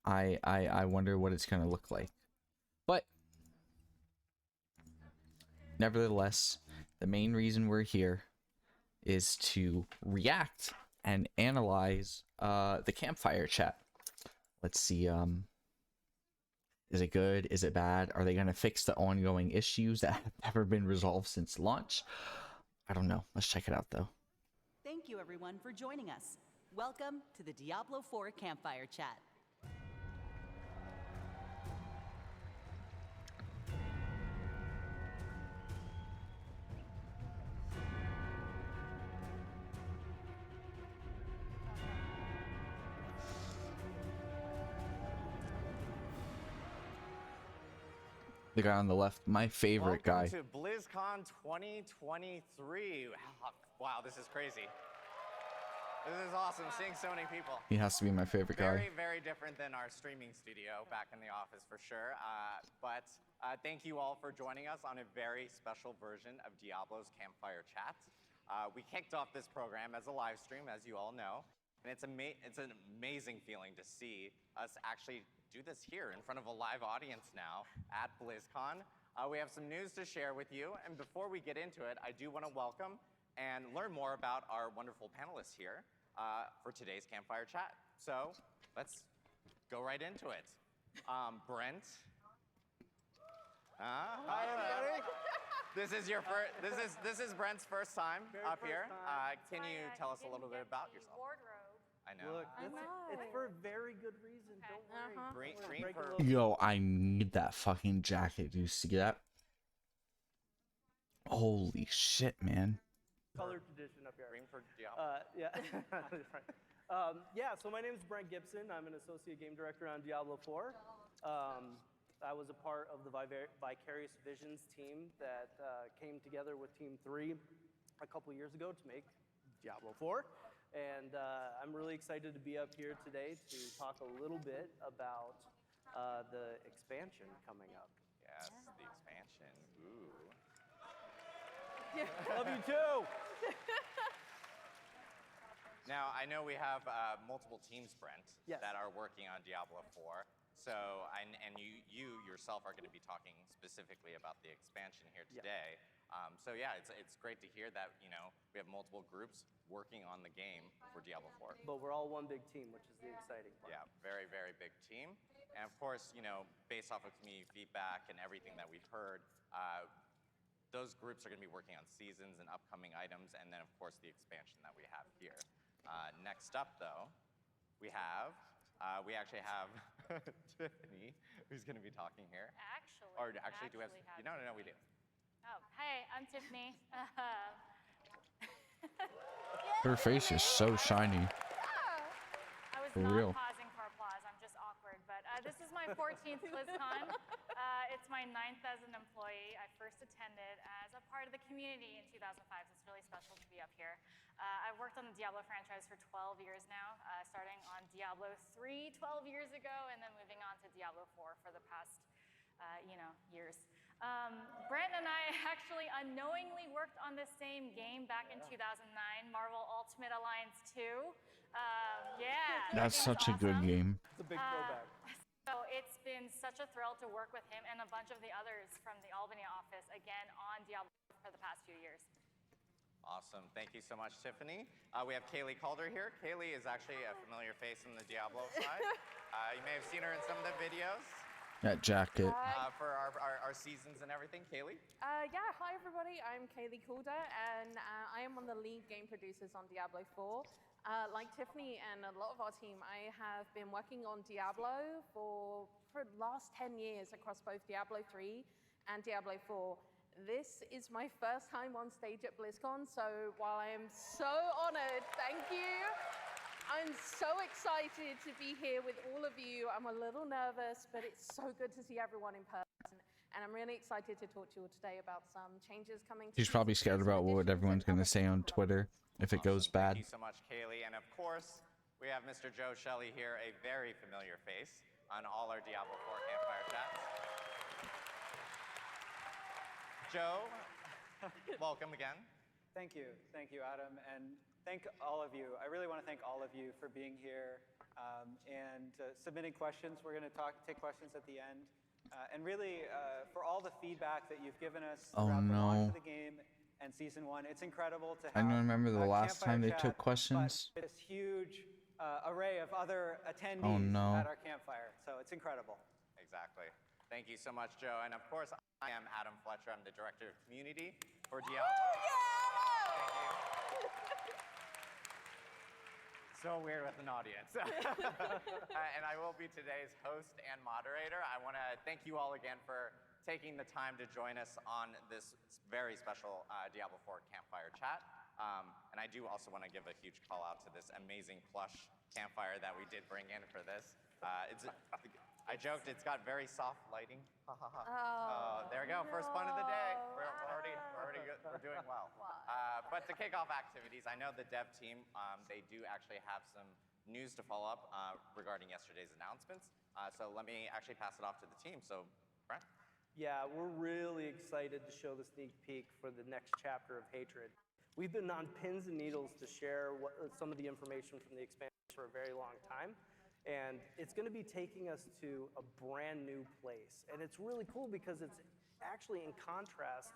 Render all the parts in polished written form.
I wonder what it's gonna look like. But nevertheless, the main reason we're here is to react and analyze the campfire chat. Let's see, is it good? Is it bad? Are they gonna fix the ongoing issues that have never been resolved since launch? I don't know. Let's check it out though. Thank you everyone for joining us. Welcome to the Diablo 4 Campfire Chat. The guy on the left, my favorite guy. Welcome to Blizzcon 2023. Wow, this is crazy. This is awesome, seeing so many people. He has to be my favorite guy. Very different than our streaming studio back in the office for sure. But thank you all for joining us on a very special version of Diablo's Campfire Chat. We kicked off this program as a live stream, as you all know. And it's an amazing feeling to see us actually do this here in front of a live audience now at BlizzCon. We have some news to share with you, and before we get into it, I do want to welcome and learn more about our wonderful panelists here for today's Campfire Chat. So let's go right into it. Brent. Hi everybody. This is your first. This is Brent's first time up here. Can you tell us a little bit about yourself? I know. Look, it's for a very good reason. Don't worry. Green for Yo, I need that fucking jacket. Do you see that? Holy shit, man. Color tradition up here. green for Diablo. Yeah. Yeah, so my name is Brent Gibson. I'm an associate game director on Diablo 4. I was a part of the Vicarious Visions team that came together with Team 3 a couple years ago to make Diablo 4. And I'm really excited to be up here today to talk a little bit about the expansion coming up. Yes, the expansion. Ooh. Love you too! Now, I know we have multiple teams, Brent, Yes. that are working on Diablo 4. So, and you yourself are going to be talking specifically about the expansion here today. So yeah, it's great to hear that, you know, we have multiple groups working on the game for Diablo 4. But we're all one big team, which is the exciting part. Yeah, very big team. And of course, you know, based off of community feedback and everything that we've heard, those groups are going to be working on seasons and upcoming items, and then of course the expansion that we have here. Next up, though, we actually have Tiffany, who's going to be talking here. Actually, do we have? No, we do. Oh, hey, I'm Tiffany. Her face is so shiny. I was For not real. pausing for applause. I'm just awkward. But this is my 14th BlizzCon. It's my 9th as an employee. I first attended as a part of the community in 2005, so it's really special to be up here. I've worked on the Diablo franchise for 12 years now, starting on Diablo 3 12 years ago, and then moving on to Diablo 4 for the past, years. Brent and I actually unknowingly worked on the same game back in 2009, Marvel Ultimate Alliance 2. Yeah. That's such a good game. It's a big throwback. So it's been such a thrill to work with him and a bunch of the others from the Albany office, again, on Diablo for the past few years. Awesome. Thank you so much, Tiffany. We have Kaylee Calder here. Kaylee is actually a familiar face in the Diablo side. You may have seen her in some of the videos. That jacket. For our seasons and everything. Kaylee? Yeah, hi everybody, I'm Kaylee Calder, and I am one of the lead game producers on Diablo 4. Like Tiffany and a lot of our team, I have been working on Diablo for the last 10 years across both Diablo 3 and Diablo 4. This is my first time on stage at BlizzCon, so while I am so honored, thank you. I'm so excited to be here with all of you. I'm a little nervous, but it's so good to see everyone in person. And I'm really excited to talk to you all today about some changes coming. She's probably scared about what everyone's going to say on Twitter if it goes bad. Thank you so much, Kaylee. And of course, we have Mr. Joe Shelley here, a very familiar face on all our Diablo 4 campfire chats. Joe, welcome again. Thank you, Adam, and thank all of you. I really want to thank all of you for being here and submitting questions. We're going to take questions at the end. And really, for all the feedback that you've given us throughout the launch of the game and Season 1, it's incredible to have I don't remember the last time they took questions. But this huge array of other attendees Oh, no. at our campfire. So it's incredible. Exactly. Thank you so much, Joe. And of course, I am Adam Fletcher. I'm the Director of Community for Diablo. Thank you. So weird with an audience. And I will be today's host and moderator. I want to thank you all again for taking the time to join us on this very special Diablo 4 campfire chat. And I do also want to give a huge call out to this amazing plush campfire that we did bring in for this. I joked it's got very soft lighting. There we go, first pun of the day. We're doing well. But to kick off activities, I know the dev team, they do actually have some news to follow up regarding yesterday's announcements. So let me actually pass it off to the team. So, Brent? Yeah, we're really excited to show the sneak peek for the next chapter of Hatred. We've been on pins and needles to share some of the information from the expansion for a very long time. And it's going to be taking us to a brand new place. And it's really cool because it's actually in contrast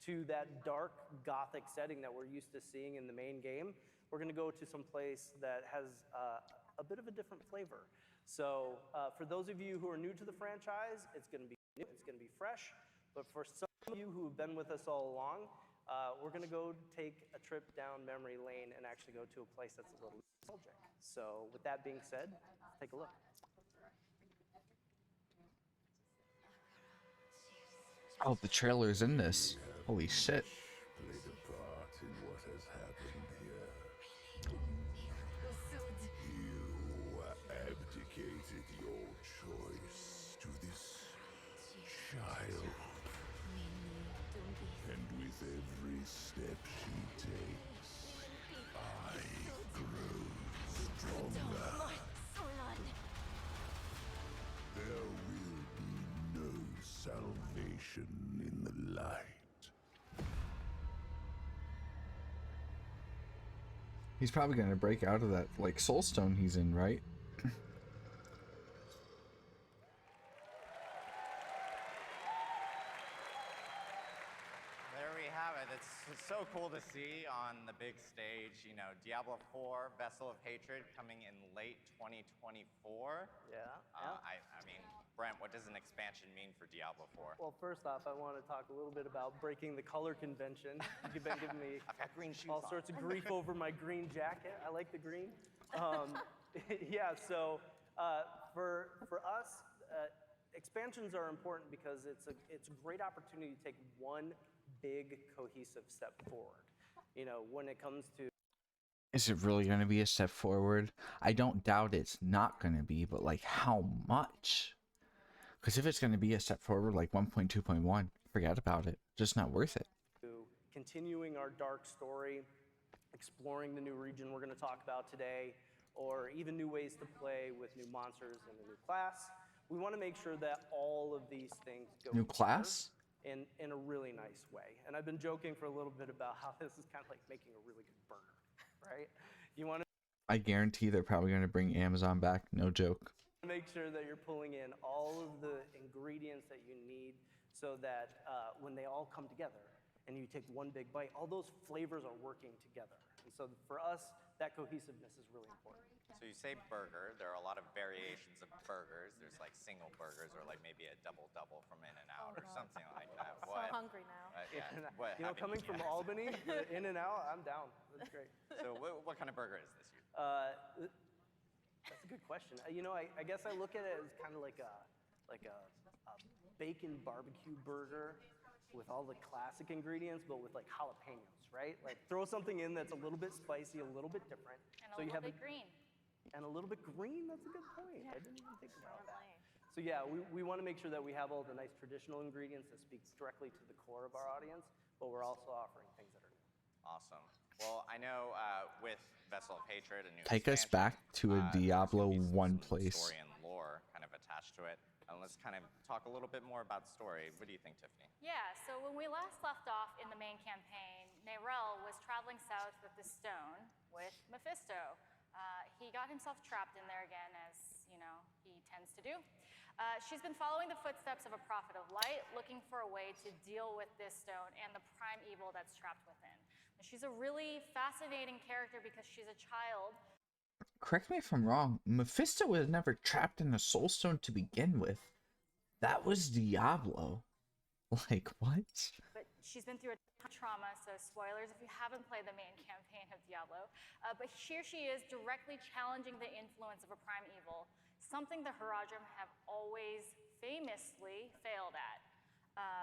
to that dark gothic setting that we're used to seeing in the main game. We're going to go to some place that has a bit of a different flavor. So for those of you who are new to the franchise, it's going to be new, it's going to be fresh. But for some of you who have been with us all along, we're going to go take a trip down memory lane and actually go to a place that's a little nostalgic. So with that being said, let's take a look. Oh, the trailer's in this. Holy shit. Played a part in what has happened here. You abdicated your choice to this child. And with every step she takes, I grow stronger. There will be no salvation in the light. He's probably gonna break out of that, like, soulstone he's in, right? There we have it. It's so cool to see on the big stage. You know, Diablo 4, Vessel of Hatred, coming in late 2024. Yeah. I mean, Brent, what does an expansion mean for Diablo 4? Well, first off, I want to talk a little bit about breaking the color convention. You've been giving me I've got green shoes all on. sorts of grief over my green jacket. I like the green. Yeah, so for us, expansions are important because it's a great opportunity to take one big cohesive step forward. You know, when it comes to Is it really gonna be a step forward? I don't doubt it's not gonna be, but like how much? Because if it's gonna be a step forward like 1.2.1, forget about it. Just not worth it. continuing our dark story, exploring the new region we're going to talk about today, or even new ways to play with new monsters and a new class. We want to make sure that all of these things go New together class? in a really nice way. And I've been joking for a little bit about how this is kind of like making a really good burger, right? You want to I guarantee they're probably gonna bring Amazon back. No joke. make sure that you're pulling in all of the ingredients that you need so that when they all come together and you take one big bite, all those flavors are working together. And so for us, that cohesiveness is really important. So you say burger. There are a lot of variations of burgers. There's like single burgers or like maybe a double-double from In-N-Out or something like that. So hungry now. Yeah. And, What you know, have coming you- from yeah. Albany, In-N-Out, I'm down. That's great. So what kind of burger is this? That's a good question. You know, I guess I look at it as kind of like a bacon barbecue burger with all the classic ingredients, but with like jalapenos, right? Like throw something in that's a little bit spicy, a little bit different. And so a you little have bit green. And a little bit green. That's a good point. I didn't even think about that. Definitely. So yeah, we want to make sure that we have all the nice traditional ingredients that speak directly to the core of our audience, but we're also offering things that are new. Awesome. Well, I know with Vessel of Hatred, a new Take us expansion, back to a there's Diablo gonna be 1 some place. story and lore kind of attached to it. And let's kind of talk a little bit more about the story. What do you think, Tiffany? Yeah, so when we last left off in the main campaign, Nerel was traveling south with the stone with Mephisto. He got himself trapped in there again, as you know he tends to do. She's been following the footsteps of a prophet of light, looking for a way to deal with this stone and the prime evil that's trapped within. She's a really fascinating character because she's a child. Correct me if I'm wrong, Mephisto was never trapped in a soul stone to begin with. That was Diablo. Like, what? But she's been through a ton of trauma, so spoilers if you haven't played the main campaign of Diablo. But here she is, directly challenging the influence of a prime evil, something the Haradrim have always famously failed at.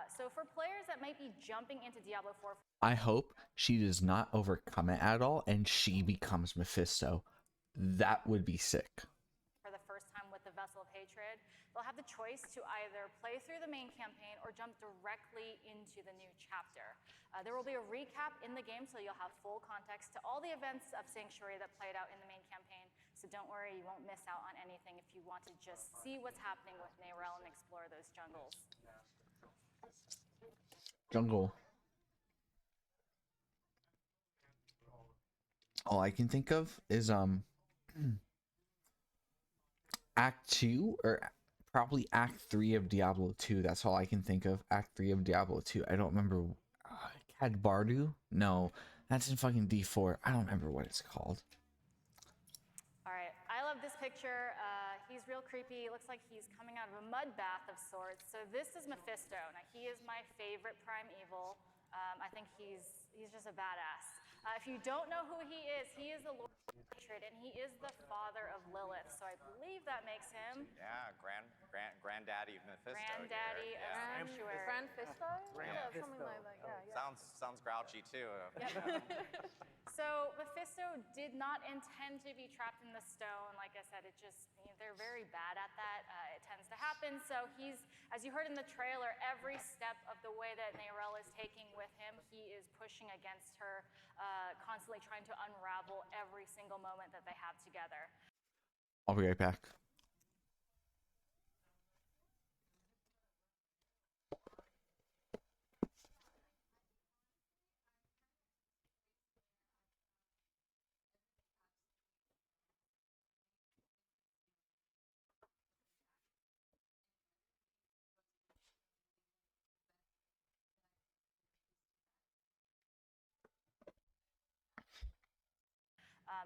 So for players that might be jumping into Diablo 4... I hope she does not overcome it at all and she becomes Mephisto. That would be sick. For the first time with the Vessel of Hatred, they'll have the choice to either play through the main campaign or jump directly into the new chapter. There will be a recap in the game, so you'll have full context to all the events of Sanctuary that played out in the main campaign. So don't worry, you won't miss out on anything if you want to just see what's happening with Neyrelle and explore those jungles. Jungle. All I can think of is Act 2 or probably Act 3 of Diablo 2. That's all I can think of. Act 3 of Diablo 2. I don't remember. Cad Bardu? No, that's in fucking D4. I don't remember what it's called. All right, I love this picture. He's real creepy. It looks like he's coming out of a mud bath of sorts. So this is Mephisto. Now he is my favorite prime evil. I think he's just a badass. If you don't know who he is the Lord of Hatred, and he is the father of Lilith. So I believe that makes him... Yeah, granddaddy of Mephisto. Granddaddy of Sanctuary. Grandfisto? Yeah, something like that. Yeah. Sounds grouchy too. Yep. So Mephisto did not intend to be trapped in the stone. Like I said, they're very bad at that. It tends to happen. So he's, as you heard in the trailer, every step of the way that Neyrelle is taking with him, he is pushing against her, constantly trying to unravel every single moment that they have together. I'll be right back.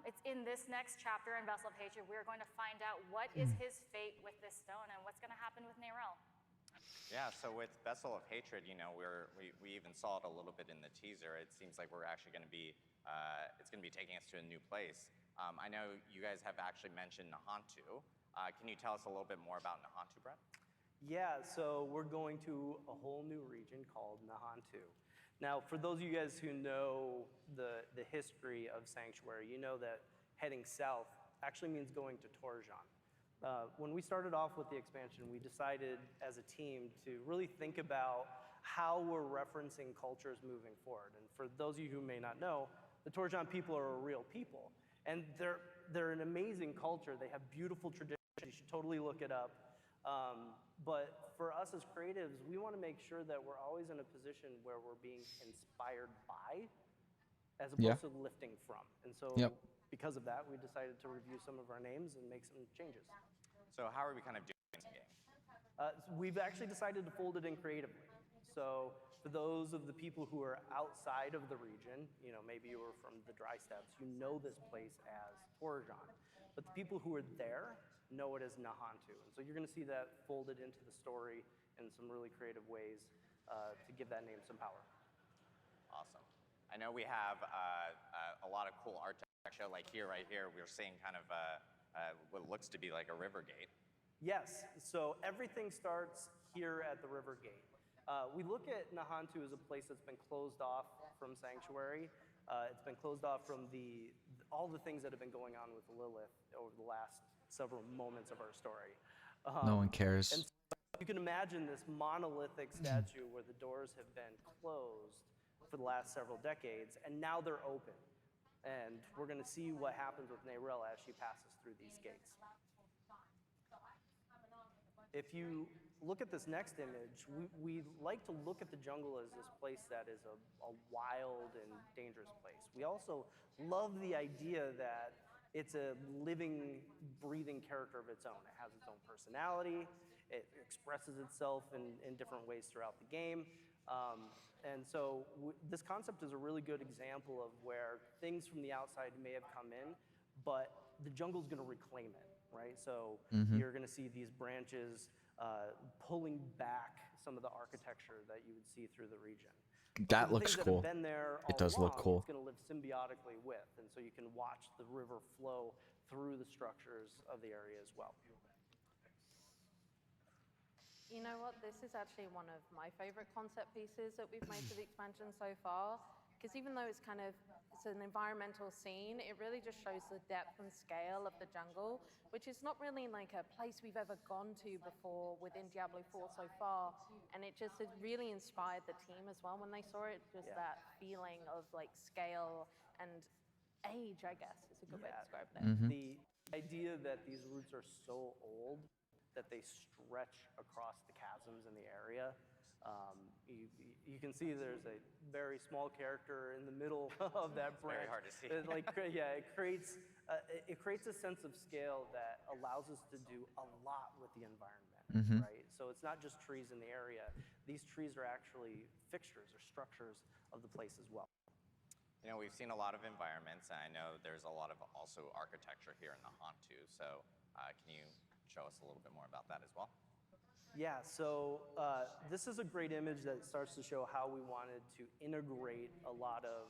It's in this next chapter in Vessel of Hatred, we're going to find out what is his fate with this stone and what's going to happen with Neyrelle. Yeah, so with Vessel of Hatred, you know, we even saw it a little bit in the teaser. It seems like we're actually going to be, it's going to be taking us to a new place. I know you guys have actually mentioned Nahantu. Can you tell us a little bit more about Nahantu, Brett? Yeah, so we're going to a whole new region called Nahantu. Now, for those of you guys who know the history of Sanctuary, you know that heading south actually means going to Torjan. When we started off with the expansion, we decided as a team to really think about how we're referencing cultures moving forward. And for those of you who may not know, the Torjan people are a real people. And they're an amazing culture. They have beautiful traditions. You should totally look it up. But for us as creatives, we want to make sure that we're always in a position where we're being inspired by, as opposed to lifting from. And so because of that, we decided to review some of our names and make some changes. So how are we kind of doing this game? We've actually decided to fold it in creatively. So for those of the people who are outside of the region, you know, maybe you were from the Dry Steppes, you know this place as Torjan. But the people who are there know it as Nahantu. And so you're going to see that folded into the story in some really creative ways to give that name some power. Awesome. I know we have a lot of cool architecture, like right here, we're seeing kind of what looks to be like a river gate. Yes, so everything starts here at the river gate. We look at Nahantu as a place that's been closed off from Sanctuary. It's been closed off from all the things that have been going on with Lilith over the last several moments of our story. No one cares. And so you can imagine this monolithic statue where the doors have been closed for the last several decades, and now they're open. And we're going to see what happens with Neyrelle as she passes through these gates. If you look at this next image, we like to look at the jungle as this place that is a wild and dangerous place. We also love the idea that it's a living, breathing character of its own. It has its own personality. It expresses itself in different ways throughout the game. And so this concept is a really good example of where things from the outside may have come in, but the jungle's going to reclaim it, right? So you're going to see these branches pulling back some of the architecture that you would see through the region. That looks cool. Been there it does look cool. It's going to live symbiotically with, and so you can watch the river flow through the structures of the area as well. You know what? This is actually one of my favorite concept pieces that we've made for the expansion so far. Because even though it's an environmental scene, it really just shows the depth and scale of the jungle, which is not really like a place we've ever gone to before within Diablo 4 so far. And it really inspired the team as well when they saw it. Just that feeling of like scale and age, I guess, is a good way to describe that. The idea that these roots are so old that they stretch across the chasms in the area. You can see there's a very small character in the middle of that branch. Very hard to see. It creates a sense of scale that allows us to do a lot with the environment, right? So it's not just trees in the area. These trees are actually fixtures or structures of the place as well. You know, we've seen a lot of environments, and I know there's a lot of also architecture here in the haunt too. So can you show us a little bit more about that as well? Yeah, so this is a great image that starts to show how we wanted to integrate a lot of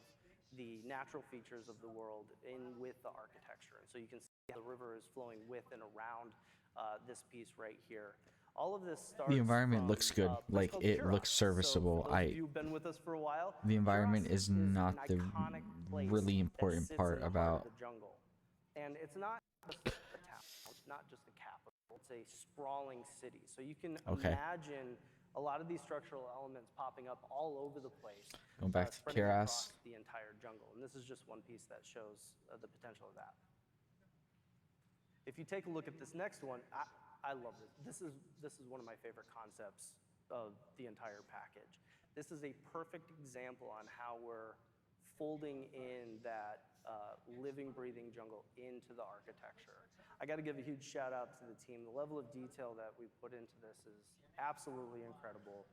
the natural features of the world in with the architecture. And so you can see how the river is flowing with and around this piece right here. All of this starts The environment from, looks good. Like, called it Kuros. looks serviceable. So for those of you who've been with us for a while, The environment Kuros is not an the iconic place really that important sits part in the heart about. of the jungle. And it's not just a town, it's not just a capital. It's a sprawling city. So you can imagine a lot of these structural elements popping up all over the place. Going back to spreading Kuros. across the entire jungle. And this is just one piece that shows the potential of that. If you take a look at this next one, I love this. This is one of my favorite concepts of the entire package. This is a perfect example on how we're folding in that living, breathing jungle into the architecture. I got to give a huge shout out to the team. The level of detail that we put into this is absolutely incredible.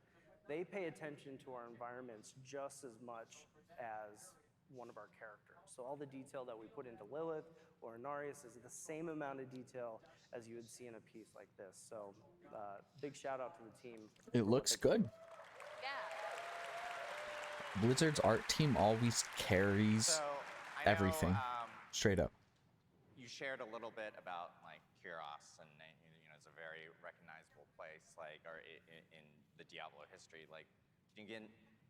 They pay attention to our environments just as much as one of our characters. So all the detail that we put into Lilith or Inarius is the same amount of detail as you would see in a piece like this. So big shout out to the team. It looks good. Yeah. Blizzard's art team always carries So I know, everything. Straight up. You shared a little bit about like Kuros, and you know, it's a very recognizable place, like or in the Diablo history. Like, can you get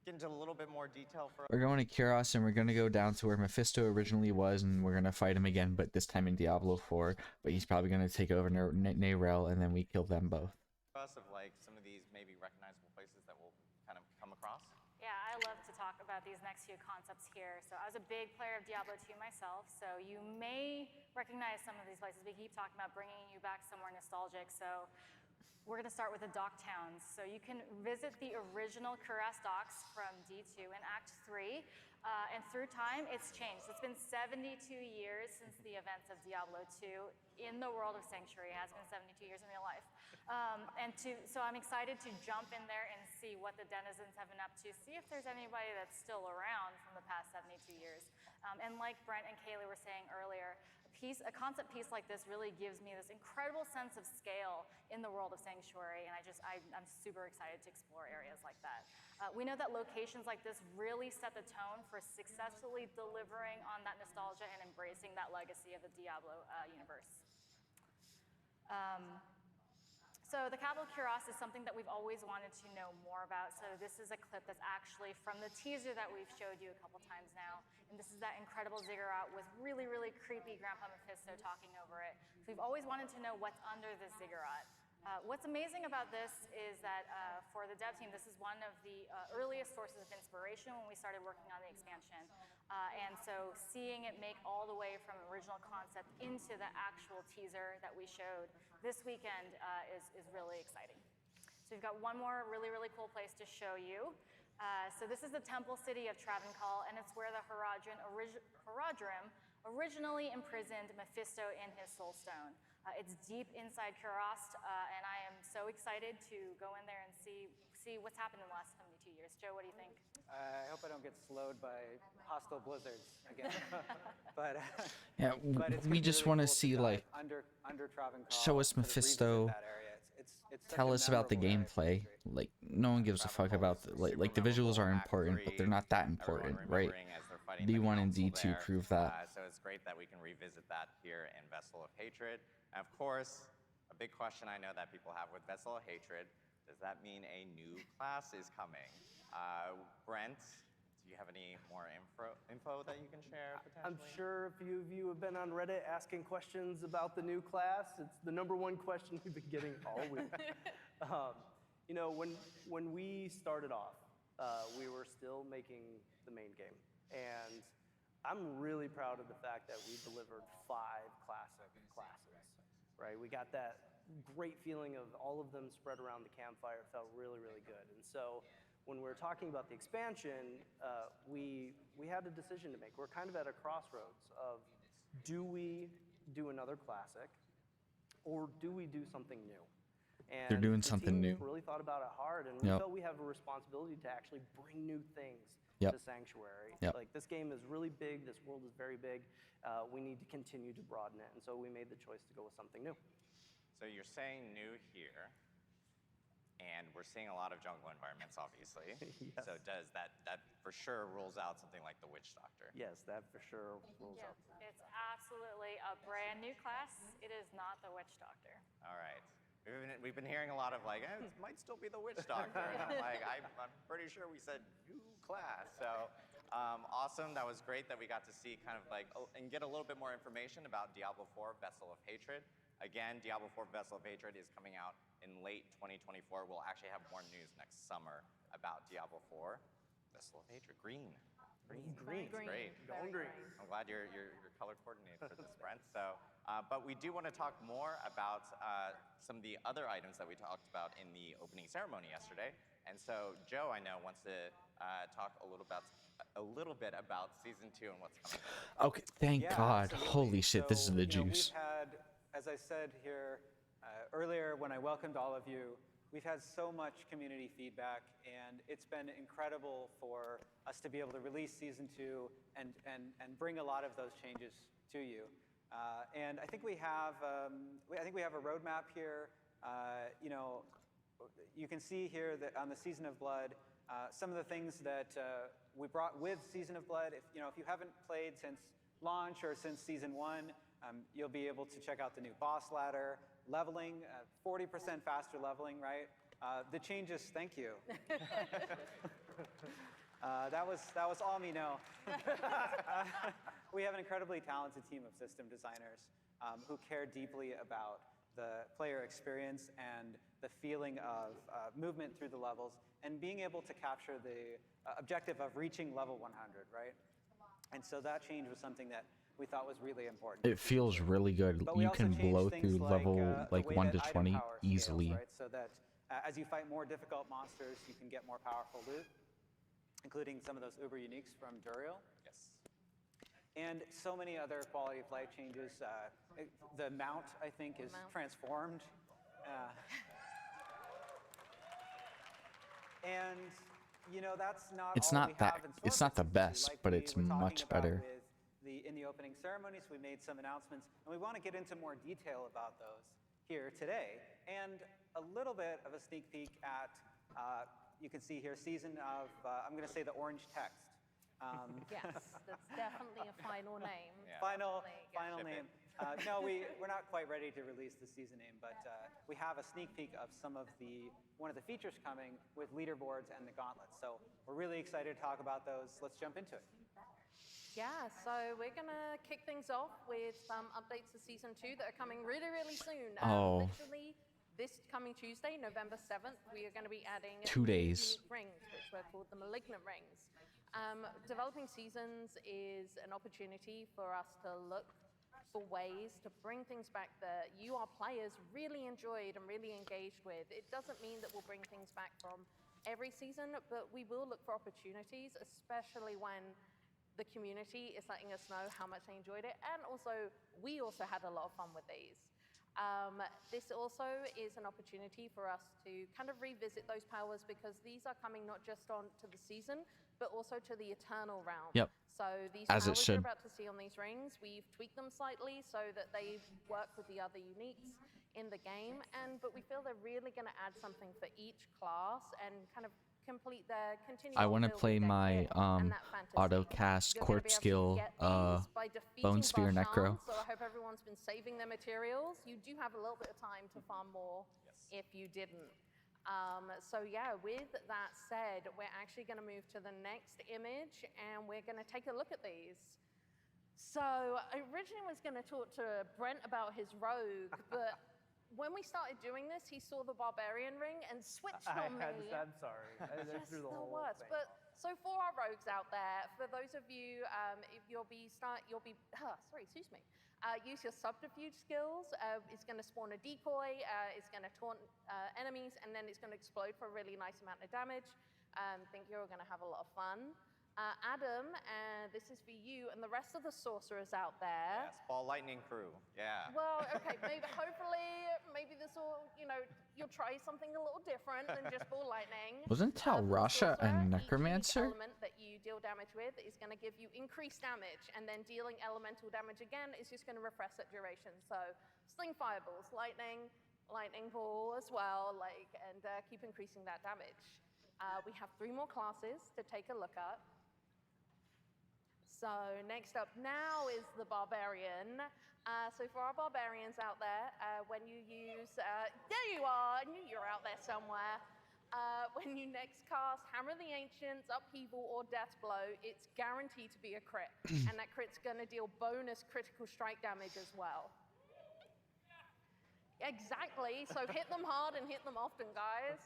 into a little bit more detail for us? We're going to Kuros, and we're going to go down to where Mephisto originally was, and we're going to fight him again, but this time in Diablo 4. But he's probably going to take over Narel, and then we kill them both. Of like some of these maybe recognizable places that we'll kind of come across? Yeah, I love to talk about these next few concepts here. So I was a big player of Diablo 2 myself, so you may recognize some of these places. We keep talking about bringing you back somewhere nostalgic. So we're going to start with the dock towns. So you can visit the original Kuros docks from D2 in Act 3. And through time, it's changed. It's been 72 years since the events of Diablo 2 in the world of Sanctuary. It has been 72 years in real life. So I'm excited to jump in there and see what the denizens have been up to, see if there's anybody that's still around from the past 72 years. And like Brent and Kaylee were saying earlier, a concept piece like this really gives me this incredible sense of scale in the world of Sanctuary, and I'm super excited to explore areas like that. We know that locations like this really set the tone for successfully delivering on that nostalgia and embracing that legacy of the Diablo universe. So the capital Kuros is something that we've always wanted to know more about. So this is a clip that's actually from the teaser that we've showed you a couple times now. And this is that incredible ziggurat with really, really creepy Grandpa Mephisto talking over it. So we've always wanted to know what's under this ziggurat. What's amazing about this is that for the dev team, this is one of the earliest sources of inspiration when we started working on the expansion. And so seeing it make all the way from original concept into the actual teaser that we showed this weekend is really exciting. So we've got one more really, really cool place to show you. So this is the temple city of Travancore, and it's where the Haradrim originally imprisoned Mephisto in his soul stone. It's deep inside Kurost, and I am so excited to go in there and see what's happened in the last 72 years. Joe, what do you think? I hope I don't get slowed by hostile blizzards again. but Yeah, but it's we gonna be just really want to cool see dive like under Travancore, show us sort of revisit Mephisto. that area. It's such Tell a us about the memorable area for gameplay. history. Like no one gives a fuck about like the visuals are important, but they're not that important, right? D1 and D2 prove that. So it's great that we can revisit that here in Vessel of Hatred. And of course, a big question I know that people have with Vessel of Hatred, does that mean a new class is coming? Brent, do you have any more info that you can share potentially? I'm sure a few of you have been on Reddit asking questions about the new class. It's the #1 question we've been getting all week. You know, when we started off, we were still making the main game. And I'm really proud of the fact that we delivered 5 classic classes, right? We got that great feeling of all of them spread around the campfire. It felt really, really good. And so when we're talking about the expansion, we had a decision to make. We're kind of at a crossroads of, do we do another classic or do we do something new? And They're doing the something team new. really thought about it hard, and we Yep. felt we have a responsibility to actually bring new things Yep. to Sanctuary. Yep. Like, this game is really big, this world is very big, we need to continue to broaden it, and so we made the choice to go with something new. So you're saying new here, and we're seeing a lot of jungle environments, obviously. Yes. So does that for sure rules out something like the Witch Doctor? Yes, that for sure rules Yeah, out. it's absolutely a brand new class. It is not the Witch Doctor. All right. We've been hearing a lot of like, it might still be the Witch Doctor. And I'm like, I'm pretty sure we said new class. So awesome. That was great that we got to see kind of like, and get a little bit more information about Diablo 4 Vessel of Hatred. Again, Diablo 4 Vessel of Hatred is coming out in late 2024. We'll actually have more news next summer about Diablo 4 Vessel of Hatred. Green. Green. Great. Going green. I'm glad you're color coordinated for this, Brent. So, but we do want to talk more about some of the other items that we talked about in the opening ceremony yesterday. And so, Joe, I know, wants to talk a little bit about season 2 and what's coming. Okay, thank Yeah, God. absolutely. Holy shit, this is the So, juice. we've had, as I said here earlier when I welcomed all of you, we've had so much community feedback, and it's been incredible for us to be able to release season 2 and bring a lot of those changes to you. And I think we have a roadmap here. You know, you can see here that on the Season of Blood, some of the things that we brought with Season of Blood. If you haven't played since launch or since season 1, you'll be able to check out the new boss ladder, leveling, 40% faster leveling, right? The changes, thank you. That was all me, no. We have an incredibly talented team of system designers who care deeply about the player experience and the feeling of movement through the levels and being able to capture the objective of reaching level 100, right? And so that change was something that we thought was really important. It feels really good. But we You also can changed blow things through level the like way 1 that to item 20 power easily. scales, right? So that as you fight more difficult monsters, you can get more powerful loot, including some of those uber uniques from Duriel. Yes. And so many other quality of life changes. The mount, I think, is transformed. And that's not It's all not we that- have in store it's for not the season 2. best, Like but we it's were talking much about better. In the opening ceremonies, we made some announcements, and we want to get into more detail about those here today. And a little bit of a sneak peek at, you can see here, season of, I'm going to say the orange text. Yes, that's definitely a final name. Yeah. Final Ship name. it. No, we're not quite ready to release the season name, but we have a sneak peek of one of the features coming with leaderboards and the gauntlets. So we're really excited to talk about those. Let's jump into it. Yeah, so we're going to kick things off with some updates to Season 2 that are coming really, really soon. Oh. Literally, this coming Tuesday, November 7th, we are going to be adding 2 days. unique rings, which were called the Malignant Rings. Developing Seasons is an opportunity for us to look for ways to bring things back that you, our players, really enjoyed and really engaged with. It doesn't mean that we'll bring things back from every season, but we will look for opportunities, especially when the community is letting us know how much they enjoyed it, and also we also had a lot of fun with these. This also is an opportunity for us to kind of revisit those powers, because these are coming not just on to the season, but also to the Eternal realm. Yep. So these As it powers should. you're about to see on these rings, we've tweaked them slightly so that they work with the other uniques in the game, but we feel they're really going to add something for each class and kind of complete their continual I want to build play with their my kit and that fantasy. auto cast You're gonna be corpse able to skill get these by defeating bone spear Varshan, necro. So I hope everyone's been saving their materials. You do have a little bit of time to farm more if you didn't. So yeah, with that said, we're actually going to move to the next image, and we're going to take a look at these. So I originally was going to talk to Brent about his rogue, but when we started doing this, he saw the barbarian ring and switched on me. I'm sorry. I Just threw the the whole worst. thing But off. so for our rogues out there, for those of you, if use your subterfuge skills. It's going to spawn a decoy. It's going to taunt enemies, and then it's going to explode for a really nice amount of damage. Think you're going to have a lot of fun. Adam, this is for you and the rest of the sorcerers out there. Yes, Ball Lightning Crew. Yeah. Well, okay, maybe this will, you'll try something a little different than just ball lightning. Wasn't For the Talrasha a sorcerer, each necromancer? element that you deal damage with is going to give you increased damage, and then dealing elemental damage again is just going to refresh that duration. So sling fireballs, lightning ball as well, and keep increasing that damage. We have 3 more classes to take a look at. So next up now is the Barbarian. So for our Barbarians out there, when you use, there you are, I knew you were out there somewhere. When you next cast Hammer of the Ancients, Upheaval, or Death Blow, it's guaranteed to be a crit. And that crit's gonna deal bonus critical strike damage as well. Exactly, so hit them hard and hit them often, guys.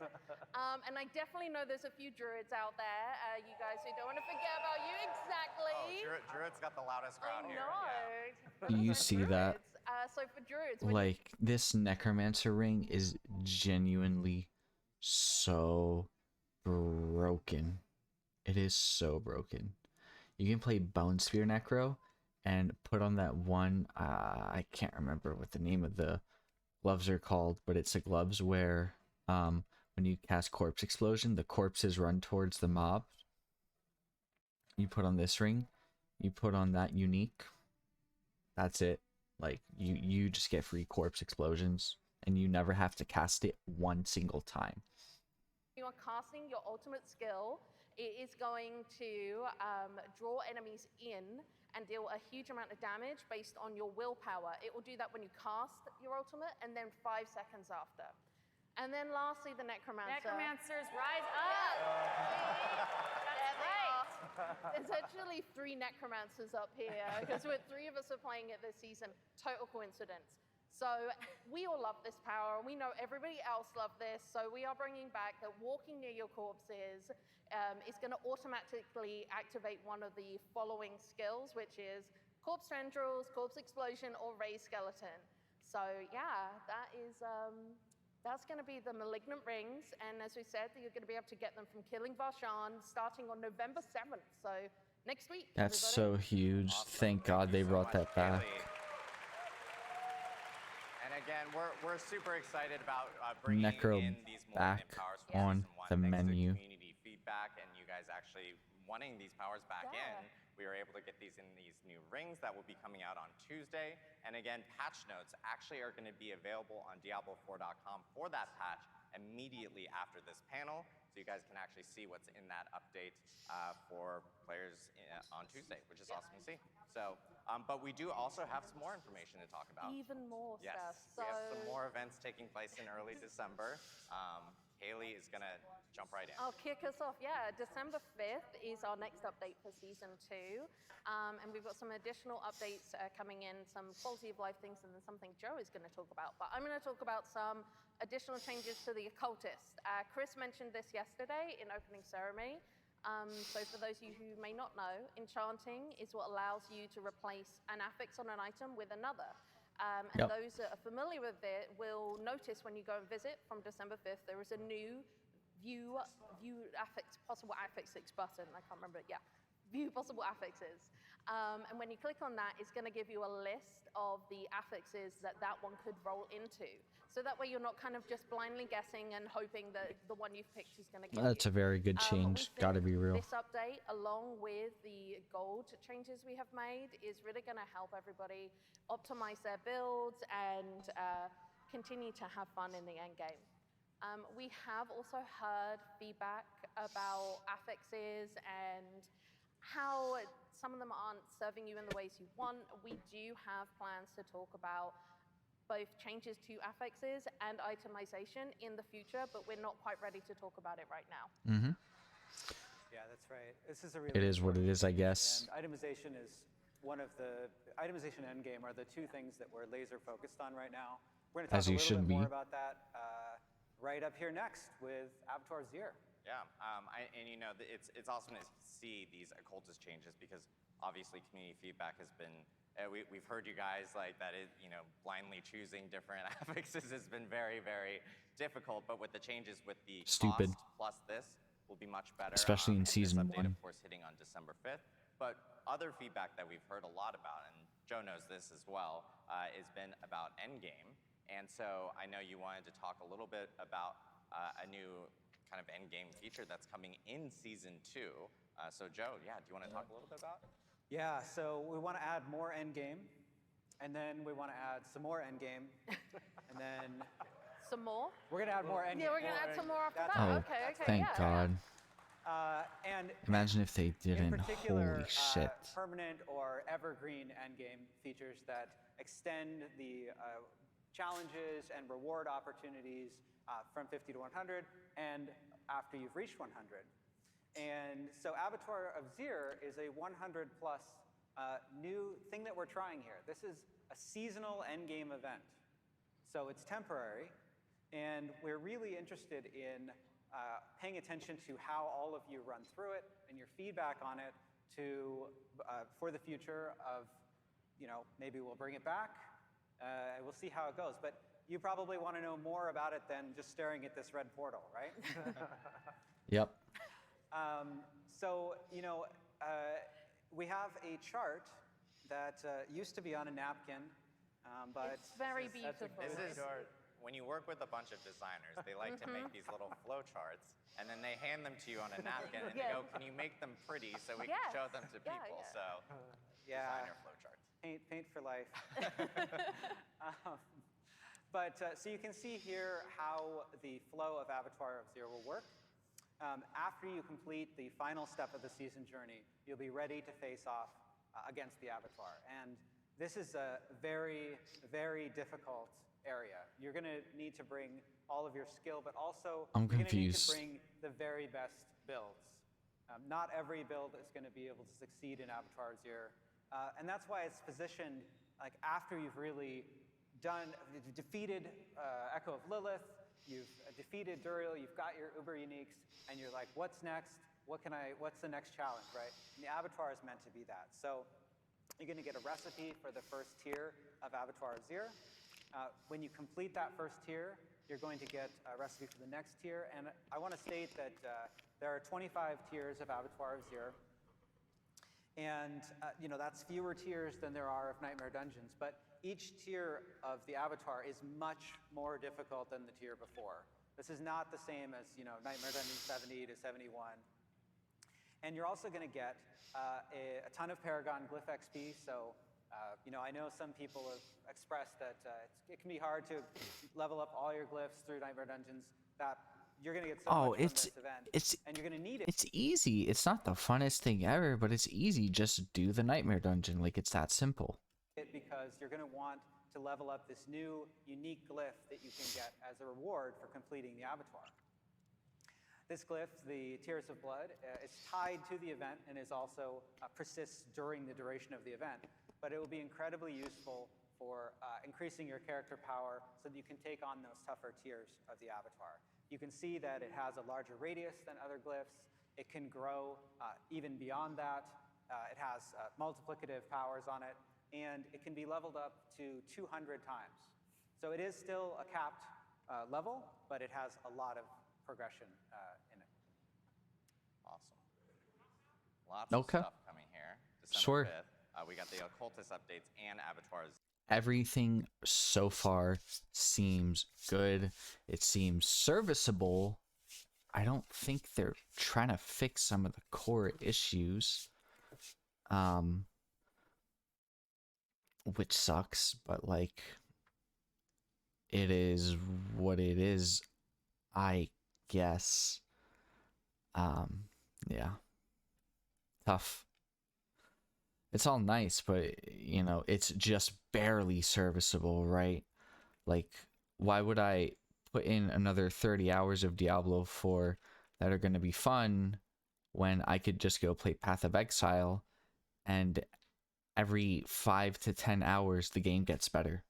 And I definitely know there's a few druids out there, you guys who don't want to forget about you. Exactly. Oh, Druid's got the loudest crowd here. I know. You see that? So for druids, Like, this necromancer ring is genuinely so broken. It is so broken. You can play Bone Spear Necro and put on that one, I can't remember what the name of the gloves are called, but it's the gloves where when you cast Corpse Explosion, the corpses run towards the mob. You put on this ring, you put on that unique, that's it. Like, you just get free Corpse Explosions, and you never have to cast it one single time. you are casting your ultimate skill, it is going to draw enemies in and deal a huge amount of damage based on your willpower. It will do that when you cast your ultimate, and then 5 seconds after. And then lastly, the Necromancer. Necromancers, rise up! That's right. There's actually 3 Necromancers up here, because 3 of us are playing it this season. Total coincidence. So we all love this power, and we know everybody else loves this, so we are bringing back that walking near your corpses is going to automatically activate one of the following skills, which is Corpse Tendrils, Corpse Explosion, or Raise Skeleton. So yeah, that's going to be the Malignant Rings, and as we said, you're going to be able to get them from Killing Varshan starting on November 7th, so next week. That's everybody. so huge. Awesome. Thank God they you so brought much, that back. Kaylee. And again, we're super excited about bringing Necro in these more back powers for on Season 1. the Thanks menu. to community feedback and you guys actually wanting these powers back in, we were able to get these in these new rings that will be coming out on Tuesday. And again, patch notes actually are going to be available on Diablo4.com for that patch immediately after this panel, so you guys can actually see what's in that update for players on Tuesday, which is awesome to see. So, but we do also have some more information to talk about. Even more Yes, stuff. we have some more events taking place in early December. Haley is going to jump right in. I'll kick us off. Yeah, December 5th is our next update for Season 2. And we've got some additional updates coming in, some quality of life things, and then something Joe is going to talk about. But I'm going to talk about some additional changes to the Occultist. Chris mentioned this yesterday in opening ceremony. So for those of you who may not know, enchanting is what allows you to replace an affix on an item with another. And those that are familiar with it will notice when you go and visit from December 5th, there is a new view affix, possible affix 6 button. I can't remember it. Yeah. view possible affixes. And when you click on that, it's going to give you a list of the affixes that one could roll into. So that way you're not kind of just blindly guessing and hoping that the one you've picked is going to give That's a very good change. We Gotta think be real. This update, along with the gold changes we have made, is really going to help everybody optimize their builds and continue to have fun in the end game. We have also heard feedback about affixes and how some of them aren't serving you in the ways you want. We do have plans to talk about both changes to affixes and itemization in the future, but we're not quite ready to talk about it right now. Mm-hmm. Yeah, that's right. This is a really It is what it important is, I change, guess. And itemization is one of the itemization and endgame are the two things that we're laser focused on right now. We're going to talk As a you little should bit more be. about that right up here next with Avatar Zir. Yeah, and you know, it's awesome to see these occultist changes because obviously community feedback has been, we've heard you guys like that is, you know, blindly choosing different affixes has been very, very difficult, but with the changes with the Stupid. cost plus this will be much better. Especially in and season this update, 1. of course, hitting on December 5th. But other feedback that we've heard a lot about, and Joe knows this as well, has been about endgame. And so I know you wanted to talk a little bit about a new kind of endgame feature that's coming in season 2. So Joe, yeah, do you want to talk a little bit about it? Yeah, so we want to add more endgame, and then we want to add some more endgame, and then Some more? we're going to add more endgame. Yeah, we're going to add some more after That's that. Oh, Okay, thank yeah. God. And Imagine if they in didn't. particular, Holy shit. permanent or evergreen endgame features that extend the challenges and reward opportunities from 50 to 100 and after you've reached 100. And so Avatar of Zir is a 100 plus new thing that we're trying here. This is a seasonal endgame event. So it's temporary, and we're really interested in paying attention to how all of you run through it and your feedback on it to for the future of, you know, maybe we'll bring it back. We'll see how it goes. But you probably want to know more about it than just staring at this red portal, right? Yep. So, you know, we have a chart that used to be on a napkin, but It's very beautiful. This is, when you work with a bunch of designers, they like to make these little flow charts, and then they hand them to you on a napkin, and they go, can you make them pretty so we can Yes. show them to Yeah, people? yeah. So, yeah, designer flow charts. paint for life. But so you can see here how the flow of Avatar of Zir will work. After you complete the final step of the season journey, you'll be ready to face off against the Avatar. And this is a very, very difficult area. You're going to need to bring all of your skill, but also I'm you're going to need to confused. bring the very best builds. Not every build is going to be able to succeed in Avatar Zir. And that's why it's positioned like after you've really you've defeated Echo of Lilith, you've defeated Duriel, you've got your Uber Uniques, and you're like, what's next? What's the next challenge, right? And the Avatar is meant to be that. So you're going to get a recipe for the first tier of Avatar of Zir. When you complete that first tier, you're going to get a recipe for the next tier. And I want to state that there are 25 tiers of Avatar of Zir. And you know, that's fewer tiers than there are of Nightmare Dungeons. But each tier of the Avatar is much more difficult than the tier before. This is not the same as, you know, Nightmare Dungeons 70 to 71. And you're also going to get a ton of Paragon Glyph XP. So, you know, I know some people have expressed that it can be hard to level up all your glyphs through Nightmare Dungeons. That you're going to get so much from this event, and you're going to need it. It's easy. It's not the funnest thing ever, but it's easy. Just do the Nightmare Dungeon. Like, it's that simple. Because you're going to want to level up this new unique glyph that you can get as a reward for completing the Avatar. This glyph, the Tears of Blood, is tied to the event and is also persists during the duration of the event. But it will be incredibly useful for increasing your character power so that you can take on those tougher tiers of the Avatar. You can see that it has a larger radius than other glyphs. It can grow even beyond that. It has multiplicative powers on it, and it can be leveled up to 200 times. So it is still a capped level, but it has a lot of progression in it. Awesome. Lots Okay. of stuff coming here. Sure. December 5th. We got the occultist updates and abattoirs. Everything so far seems good. It seems serviceable. I don't think they're trying to fix some of the core issues. Which sucks, but like it is what it is, I guess. Yeah. Tough. It's all nice, but you know, it's just barely serviceable, right? Like, why would I put in another 30 hours of Diablo 4 that are going to be fun when I could just go play Path of Exile and every 5 to 10 hours the game gets better?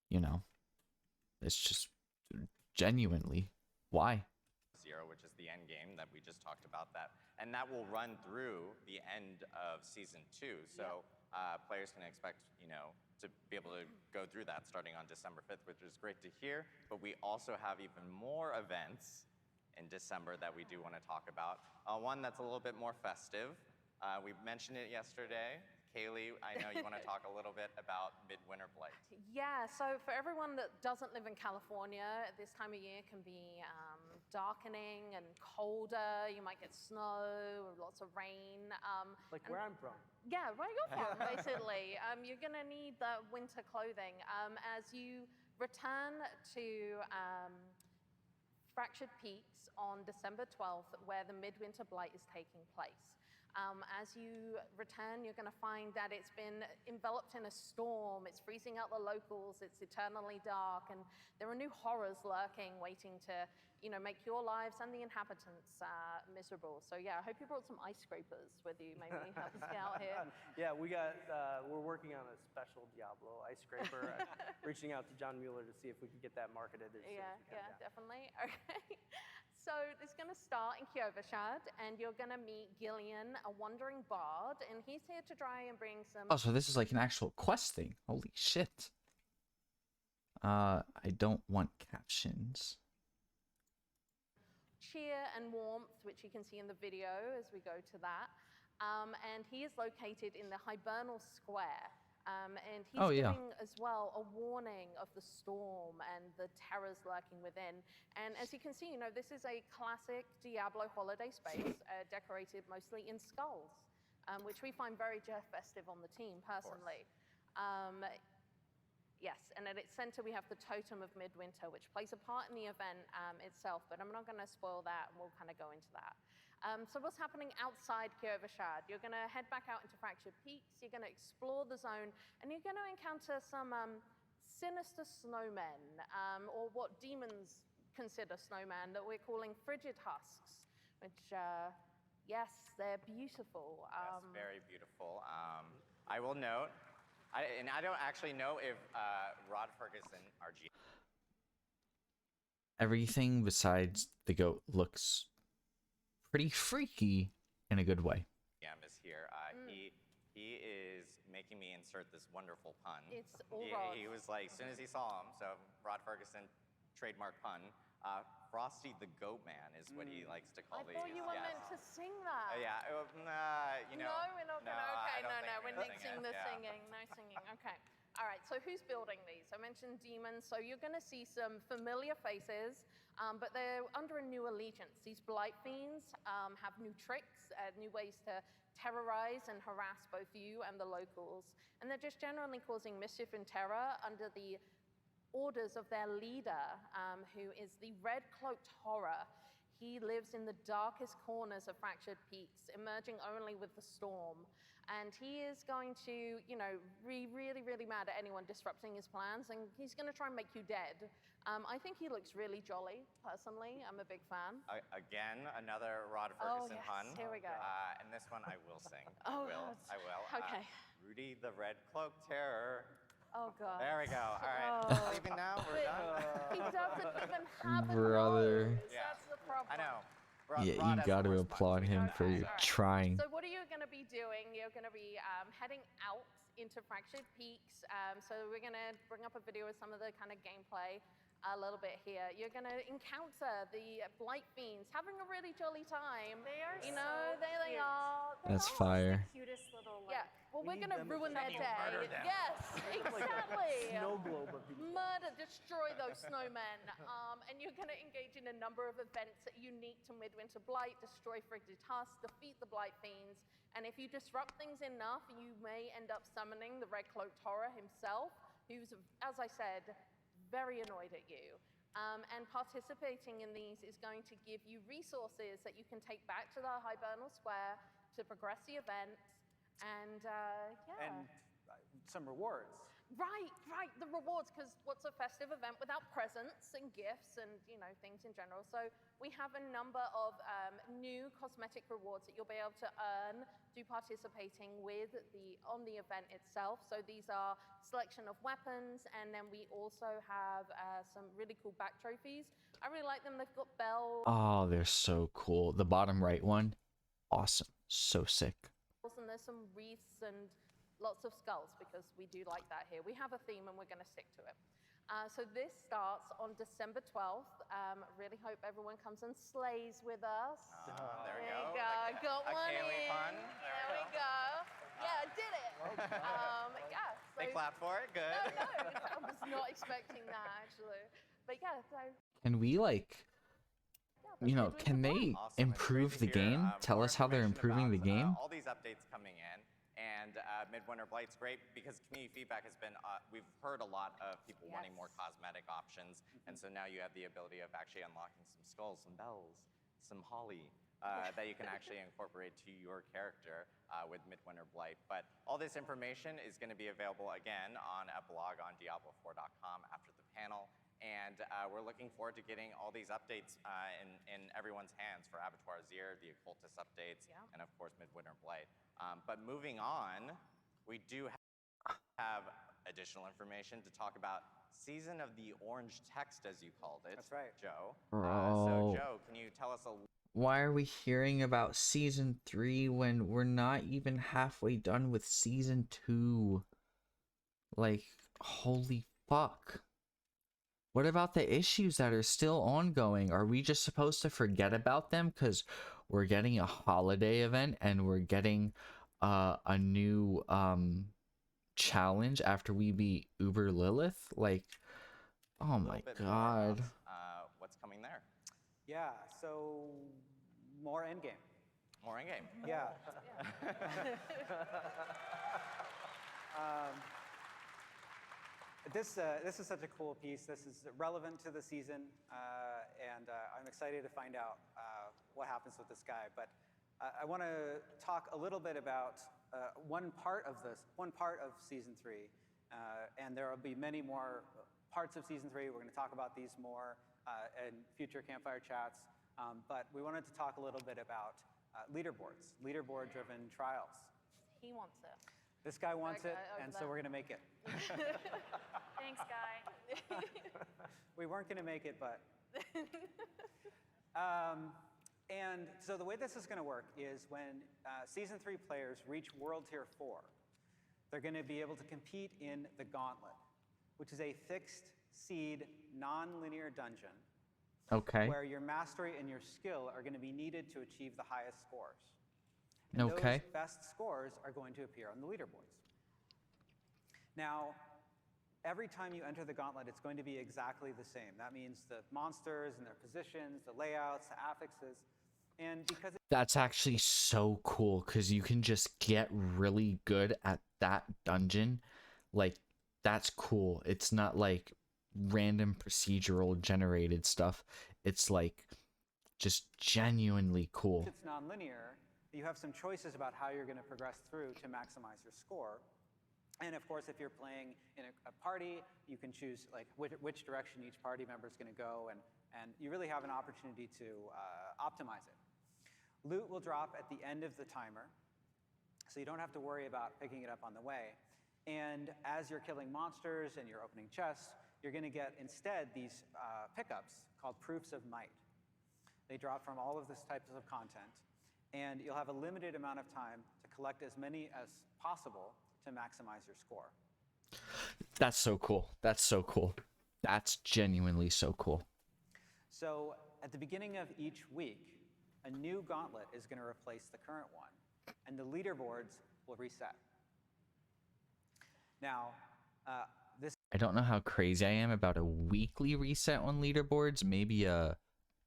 You know, it's just genuinely why. Which is the end game that we just talked about and that will run through the end of season 2. So players can expect, to be able to go through that starting on December 5th, which is great to hear. But we also have even more events in December that we do want to talk about. One that's a little bit more festive. We mentioned it yesterday. Kaylee, I know you want to talk a little bit about Midwinter Blight. Yeah, so for everyone that doesn't live in California, this time of year can be darkening and colder. You might get snow or lots of rain. Like where I'm from. Yeah, where you're from, basically. You're going to need the winter clothing. As you return to Fractured Peaks on December 12th, where the Midwinter Blight is taking place. As you return, you're going to find that it's been enveloped in a storm. It's freezing out the locals. It's eternally dark, and there are new horrors lurking, waiting to, make your lives and the inhabitants miserable. So yeah, I hope you brought some ice scrapers with you. Maybe help us out here. Yeah, we're working on a special Diablo ice scraper. I'm reaching out to John Mueller to see if we can get that marketed as soon as we can. Yeah, definitely. Okay. So it's going to start in Kyovashad, and you're going to meet Gillian, a wandering bard, and he's here to try and bring some... Oh, so this is like an actual quest thing. Holy shit. I don't want captions. Cheer and warmth, which you can see in the video as we go to that. And he is located in the Hibernal Square. And he's giving as well a warning of the storm and the terrors lurking within. And as you can see, this is a classic Diablo holiday space, decorated mostly in skulls, which we find very festive on the team, personally. Yes, and at its center we have the Totem of Midwinter, which plays a part in the event itself, but I'm not going to spoil that, and we'll kind of go into that. So what's happening outside Kyovashad? You're going to head back out into Fractured Peaks, you're going to explore the zone, and you're going to encounter some sinister snowmen, or what demons consider snowmen, that we're calling frigid husks, which, yes, they're beautiful. Yes, very beautiful. I will note, and I don't actually know if Rod Ferguson, our GM... Everything besides the goat looks pretty freaky in a good way. is here. He is making me insert this wonderful pun. It's all Rod. He was like, as soon as he saw him, so Rod Ferguson, trademark pun, Frosty the Goat Man is what he likes to call I thought you were meant to sing that. Yeah, No, we're not going to. Okay, no, we're nixing the singing. No singing. Okay. All right, so who's building these? I mentioned demons, so you're going to see some familiar faces, but they're under a new allegiance. These Blight Fiends have new tricks, new ways to terrorize and harass both you and the locals, and they're just generally causing mischief and terror under the orders of their leader, who is the Red-Cloaked Horror. He lives in the darkest corners of Fractured Peaks, emerging only with the storm. And he is going to, be really, really mad at anyone disrupting his plans, and he's going to try and make you dead. I think he looks really jolly, personally. I'm a big fan. Again, another Rod Ferguson pun. Here we go. And this one I will sing. Oh, I will. Okay. Rudy the Red Cloaked Terror. Oh, God. There we go. All right. Oh. Leaving now? We're done? He doesn't even have a Brother. nose. That's the problem. I know. Yeah, Rod you has the got to worst applaud puns. We him know for that. trying. So what are you going to be doing? You're going to be heading out into Fractured Peaks. So we're going to bring up a video of some of the kind of gameplay. a little bit here. You're going to encounter the Blight Fiends having a really jolly time. They are You know, so there they cute. are. That's Just fire. the cutest little, like, Yeah, well, we're need going to them ruin their to day. murder them. Yes, exactly. Snow globe of people. Murder, destroy those snowmen. And you're going to engage in a number of events that are unique to Midwinter Blight, destroy frigid husks, defeat the Blight Fiends, and if you disrupt things enough, you may end up summoning the Red Cloaked Horror himself, who's, as I said, very annoyed at you. And participating in these is going to give you resources that you can take back to the Hibernal Square to progress the events, and yeah. And some rewards. Right, the rewards, because what's a festive event without presents and gifts and, you know, things in general? So we have a number of new cosmetic rewards that you'll be able to earn through participating on the event itself. So these are selection of weapons, and then we also have some really cool back trophies. I really like them. They've got bells. Oh, they're so cool. The bottom right one, awesome. So sick. And there's some wreaths and lots of skulls, because we do like that here. We have a theme and we're going to stick to it. So this starts on December 12th. Really hope everyone comes and slays with us. There we you go. go. Got a one Kaylee in. pun. There we go. Yeah, I did it. Yeah. So, They clapped for it. Good. no, I was not expecting that, actually. But yeah, so Can we like, yeah, you know, that's can they Awesome. It's great improve to the hear, game? Tell more us how they're improving information the about, game. all these updates coming in, and Midwinter Blight's great because community feedback has been. We've heard a lot of people wanting more cosmetic options, and so now you have the ability of actually unlocking some skulls, some bells, some holly. That you can actually incorporate to your character with Midwinter Blight. But all this information is going to be available again on a blog on Diablo4.com after the panel. And we're looking forward to getting all these updates in everyone's hands for Abattoir Azir, the Occultist updates, and of course Midwinter Blight. But moving on, we do have additional information to talk about Season of the Orange Text, as you called it. That's right. Joe. Bro. So Joe, can you tell us a Why are we hearing about season 3 when we're not even halfway done with season 2? Like, holy fuck. What about the issues that are still ongoing? Are we just supposed to forget about them because we're getting a holiday event and we're getting a new challenge after we beat Uber Lilith? Like, oh my little bit more god. about, what's coming there? Yeah, so more endgame. More endgame. Yeah. This is such a cool piece. This is relevant to the season, and I'm excited to find out what happens with this guy. But I want to talk a little bit about one part of season 3, and there will be many more parts of season 3. We're going to talk about these more in future campfire chats. But we wanted to talk a little bit about leaderboards, leaderboard-driven trials. he wants it. This guy wants Okay, it, over and so there. we're going to make it. Thanks, Guy. We weren't going to make it, but. And so the way this is going to work is when Season 3 players reach World Tier 4, they're going to be able to compete in the Gauntlet, which is a fixed seed, non-linear dungeon Okay. where your mastery and your skill are going to be needed to achieve the highest scores. And Okay. those best scores are going to appear on the leaderboards. Now, every time you enter the Gauntlet, it's going to be exactly the same. That means the monsters and their positions, the layouts, the affixes, and because That's actually so cool because you can just get really good at that dungeon. Like, that's cool. It's not like random procedural generated stuff. It's like just genuinely cool. it's non-linear, you have some choices about how you're going to progress through to maximize your score. And of course, if you're playing in a party, you can choose like which direction each party member is going to go, and you really have an opportunity to optimize it. Loot will drop at the end of the timer, so you don't have to worry about picking it up on the way. And as you're killing monsters and you're opening chests, you're going to get instead these pickups called Proofs of Might. They drop from all of this types of content, and you'll have a limited amount of time to collect as many as possible to maximize your score. That's so cool. That's so cool. That's genuinely so cool. So at the beginning of each week, a new gauntlet is going to replace the current one, and the leaderboards will reset. Now, this I don't know how crazy I am about a weekly reset on leaderboards. Maybe a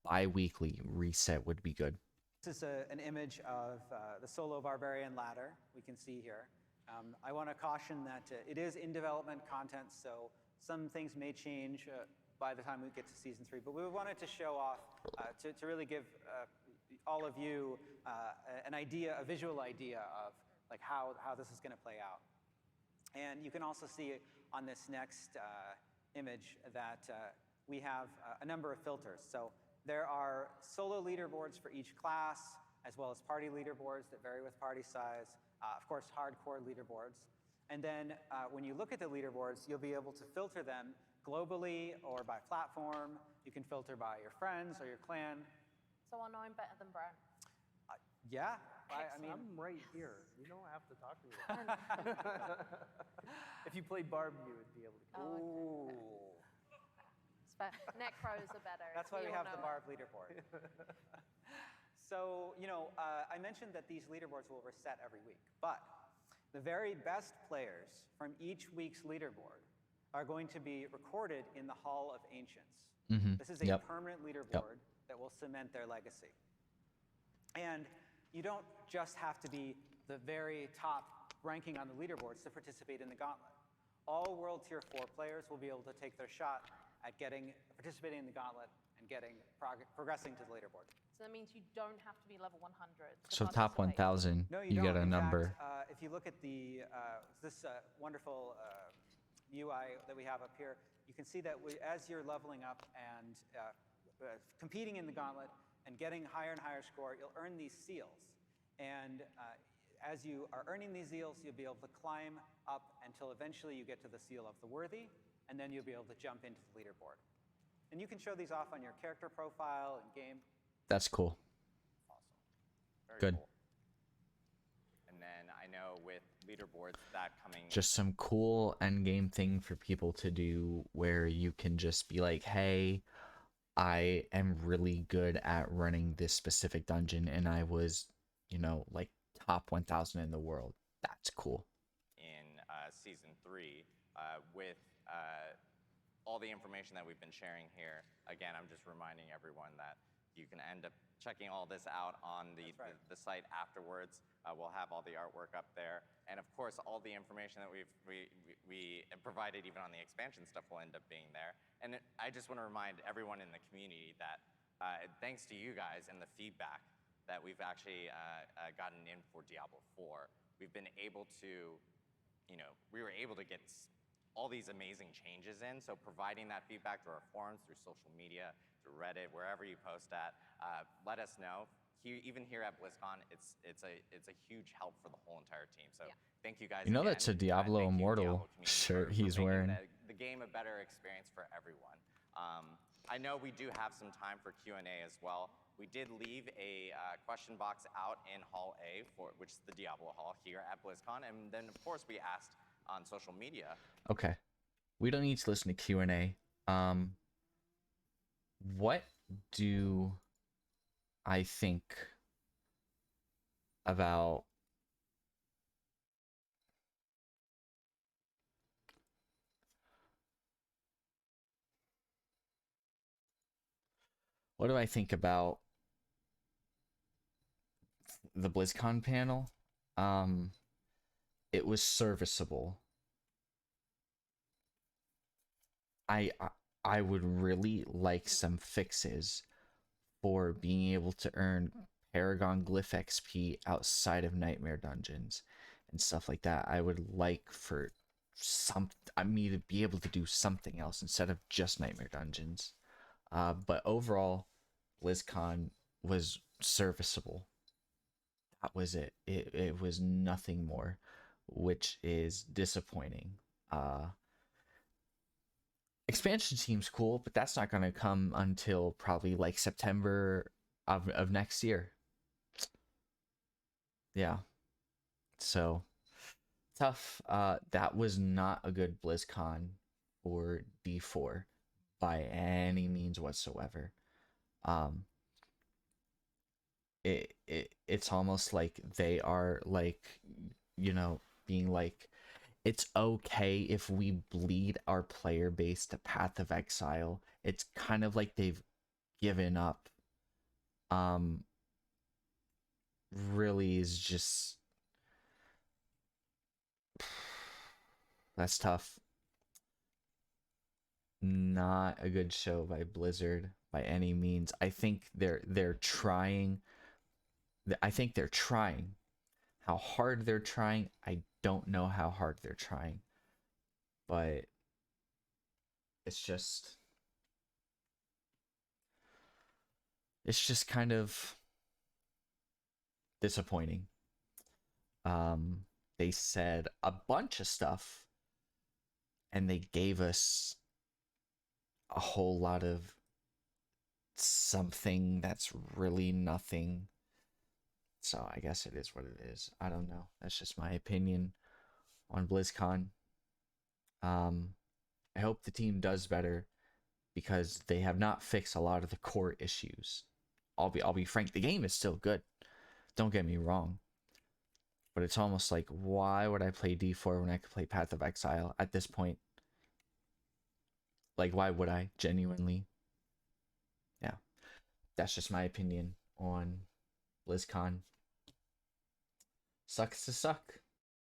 bi-weekly reset would be good. This is an image of the solo barbarian ladder we can see here. I want to caution that it is in development content, so some things may change by the time we get to season 3. But we wanted to show off to really give all of you an idea, a visual idea of like how this is going to play out. And you can also see on this next image that we have a number of filters. So there are solo leaderboards for each class, as well as party leaderboards that vary with party size. Of course, hardcore leaderboards. And then when you look at the leaderboards, you'll be able to filter them globally or by platform. You can filter by your friends or your clan. So I know I'm better than Brown. Yeah, I mean, I'm right here. You don't have to talk to me. If you played Barb, you would be able to. ooh. Necros are better. That's why we all have know the it. Barb leaderboard. So, I mentioned that these leaderboards will reset every week, but the very best players from each week's leaderboard are going to be recorded in the Hall of Ancients. This is a permanent leaderboard that will cement their legacy. And you don't just have to be the very top ranking on the leaderboards to participate in the gauntlet. All World Tier 4 players will be able to take their shot at participating in the gauntlet and progressing to the leaderboard. So that means you don't have to be level 100. to So top participate. 1,000, No, you don't. get a In number. Fact, if you look at this wonderful UI that we have up here, you can see that as you're leveling up and competing in the gauntlet and getting higher and higher score, you'll earn these seals. And as you are earning these seals, you'll be able to climb up until eventually you get to the seal of the worthy, and then you'll be able to jump into the leaderboard. And you can show these off on your character profile and game. That's cool. Awesome. Very Good. cool. And then I know with leaderboards that coming. Just some cool end game thing for people to do where you can just be like, hey, I am really good at running this specific dungeon and I was, like top 1,000 in the world. That's cool. In season 3 with all the information that we've been sharing here. Again, I'm just reminding everyone that you can end up checking all this out on the site afterwards. We'll have all the artwork up there. And of course, all the information that we provided even on the expansion stuff will end up being there. And I just want to remind everyone in the community that thanks to you guys and the feedback that we've actually gotten in for Diablo 4, we've been able to, we were able to get all these amazing changes in. So providing that feedback through our forums, through social media, through Reddit, wherever you post at, let us know. Even here at BlizzCon, it's a huge help for the whole entire team. So thank you guys. You know again. that's a Diablo Thank you, Immortal Diablo community, shirt for he's making wearing. the game a better experience for everyone. I know we do have some time for Q&A as well. We did leave a question box out in Hall A, which is the Diablo Hall here at BlizzCon, and then of course we asked on social media. Okay. We don't need to listen to Q&A. What do I think about the BlizzCon panel? It was serviceable. I would really like some fixes for being able to earn Paragon Glyph XP outside of Nightmare Dungeons and stuff like that. I would like for me to be able to do something else instead of just Nightmare Dungeons. But overall, BlizzCon was serviceable. That was it. It was nothing more, which is disappointing. Expansion seems cool, but that's not going to come until probably like September of next year. Yeah. So tough. That was not a good BlizzCon for D4. by any means whatsoever. Um, it's almost like they are like, being like, it's okay if we bleed our player base to Path of Exile. It's kind of like they've given up. Really is just, that's tough. Not a good show by Blizzard by any means. I think they're trying. I think they're trying. How hard they're trying, I don't know how hard they're trying. But it's just kind of disappointing. They said a bunch of stuff and they gave us a whole lot of something that's really nothing. So I guess it is what it is. I don't know. That's just my opinion on BlizzCon. I hope the team does better because they have not fixed a lot of the core issues. I'll be frank, the game is still good. Don't get me wrong. But it's almost like, why would I play D4 when I could play Path of Exile at this point? Like, why would I? Genuinely. Yeah. That's just my opinion on BlizzCon. Sucks to suck.